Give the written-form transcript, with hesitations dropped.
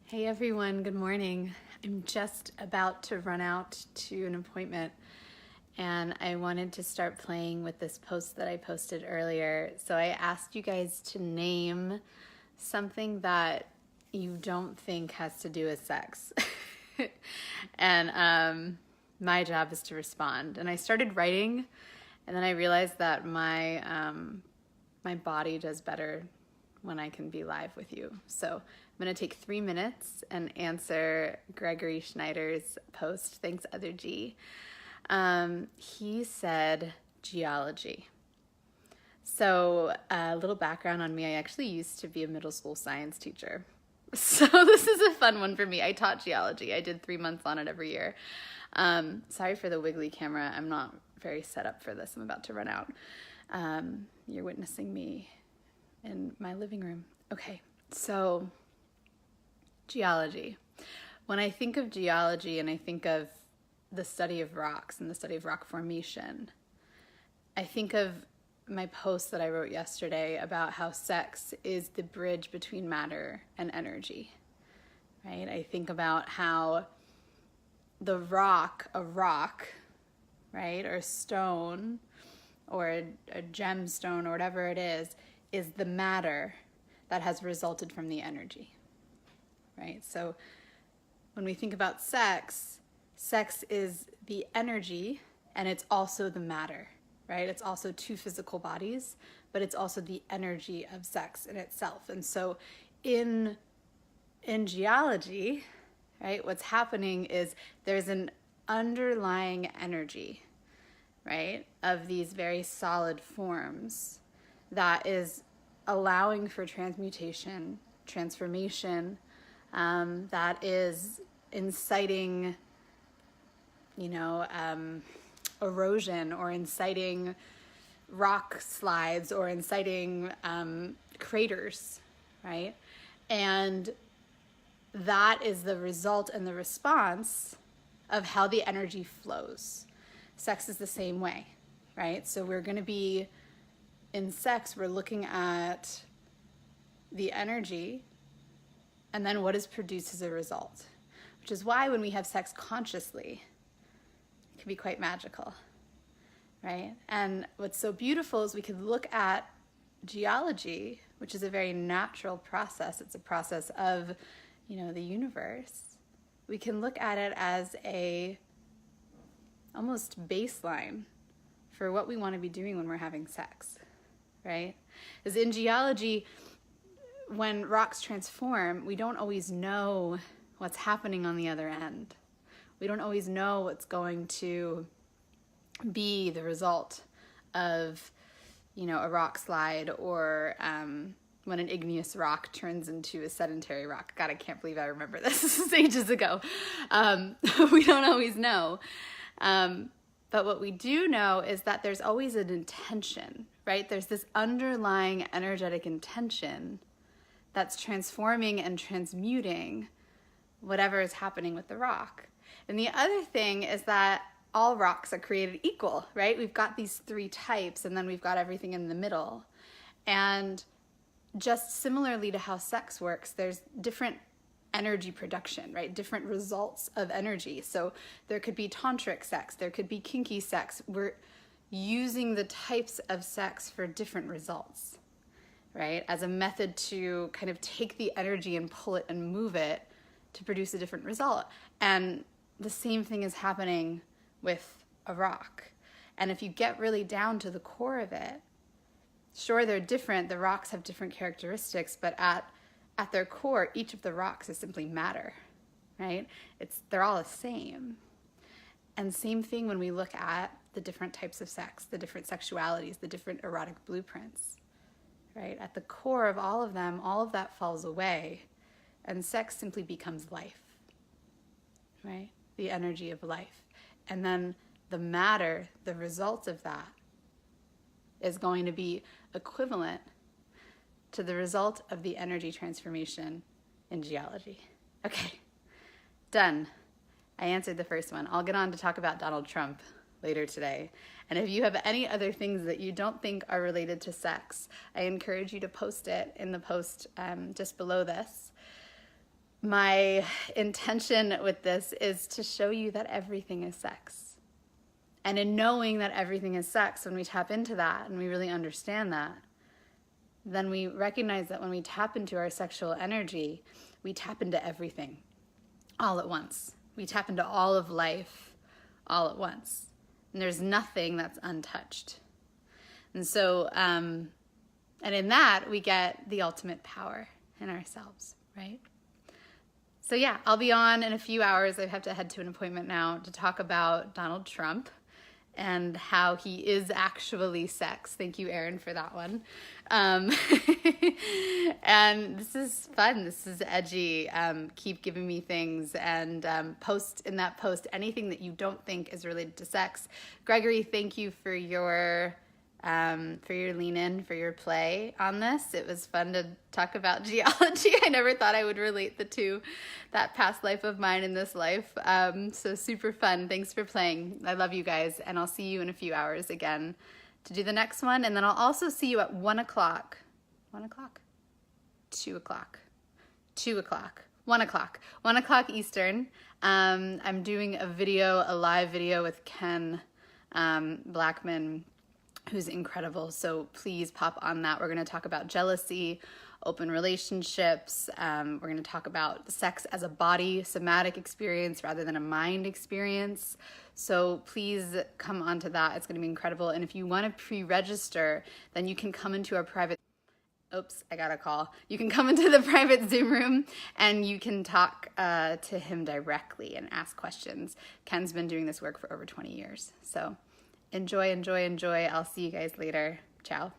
Hey everyone, good morning. I'm just about to run out to an appointment and I wanted to start playing with this post that I posted earlier. So I asked you guys to name something that you don't think has to do with sex. and my job is to respond. And I started writing and then I realized that my body does better when I can be live with you. So I'm going to take 3 minutes and answer Gregory Schneider's post. Thanks, Other G. He said geology. So a little background on me. I actually used to be a middle school science teacher. So this is a fun one for me. I taught geology. I did 3 months on it every year. Sorry for the wiggly camera. I'm not very set up for this. I'm about to run out. You're witnessing me in my living room. Okay, so geology. When I think of geology and I think of the study of rocks and the study of rock formation, I think of my post that I wrote yesterday about how sex is the bridge between matter and energy, right? I think about how a rock, right, or stone, or a gemstone, or whatever it is the matter that has resulted from the energy, right? So when we think about sex, sex is the energy and it's also the matter, right? It's also two physical bodies, but it's also the energy of sex in itself. And so in geology, right, what's happening is there's an underlying energy, right, of these very solid forms that is allowing for transmutation, transformation, that is inciting, erosion, or inciting rock slides, or inciting craters, right? And that is the result and the response of how the energy flows. Sex is the same way, right? So we're going to be, in sex, we're looking at the energy and then what is produced as a result, which is why when we have sex consciously, it can be quite magical, right? And what's so beautiful is we can look at geology, which is a very natural process. It's a process of, the universe. We can look at it as a almost baseline for what we want to be doing when we're having sex, right? Because in geology, when rocks transform, we don't always know what's happening on the other end. We don't always know what's going to be the result of, a rock slide, or when an igneous rock turns into a sedentary rock. God, I can't believe I remember this. This is ages ago. We don't always know. But what we do know is that there's always an intention, right? There's this underlying energetic intention that's transforming and transmuting whatever is happening with the rock. And the other thing is that all rocks are created equal, right? We've got these 3 types, and then we've got everything in the middle. And just similarly to how sex works, there's different energy production, right? Different results of energy. So there could be tantric sex, there could be kinky sex. We're using the types of sex for different results, right? As a method to kind of take the energy and pull it and move it to produce a different result. And the same thing is happening with a rock. And if you get really down to the core of it, sure, they're different. The rocks have different characteristics, but at their core, each of the rocks is simply matter, right? They're all the same. And same thing when we look at the different types of sex, the different sexualities, the different erotic blueprints, right? At the core of all of them, all of that falls away, and sex simply becomes life, right? The energy of life. And then the matter, the result of that, is going to be equivalent to the result of the energy transformation in geology. Okay, done. I answered the first one. I'll get on to talk about Donald Trump later today. And if you have any other things that you don't think are related to sex, I encourage you to post it in the post just below this. my intention with this is to show you that everything is sex. And in knowing that everything is sex, when we tap into that and we really understand that, then we recognize that when we tap into our sexual energy, we tap into everything all at once. We tap into all of life all at once. And there's nothing that's untouched. And so, and in that, we get the ultimate power in ourselves, right? So yeah, I'll be on in a few hours. I have to head to an appointment now to talk about Donald Trump and how he is actually sex. Thank you, Erin, for that one. And this is fun. This is edgy. Keep giving me things, and post in that post anything that you don't think is related to sex. Gregory, thank you for your lean in, for your play on this. It was fun to talk about geology. I never thought I would relate the two, that past life of mine and this life. So super fun. Thanks for playing. I love you guys, and I'll see you in a few hours again to do the next one. And then I'll also see you at 1 o'clock, 1 o'clock, 2 o'clock, 2 o'clock, 1 o'clock, 1 o'clock Eastern. I'm doing a live video with Ken Blackman, who's incredible. So please pop on that. We're going to talk about jealousy, open relationships. We're going to talk about sex as a body, somatic experience rather than a mind experience. So please come onto that. It's going to be incredible. And if you want to pre-register, then you can come into our private, oops, I got a call. You can come into the private Zoom room and you can talk to him directly and ask questions. Ken's been doing this work for over 20 years. So enjoy, enjoy, enjoy. I'll see you guys later. Ciao.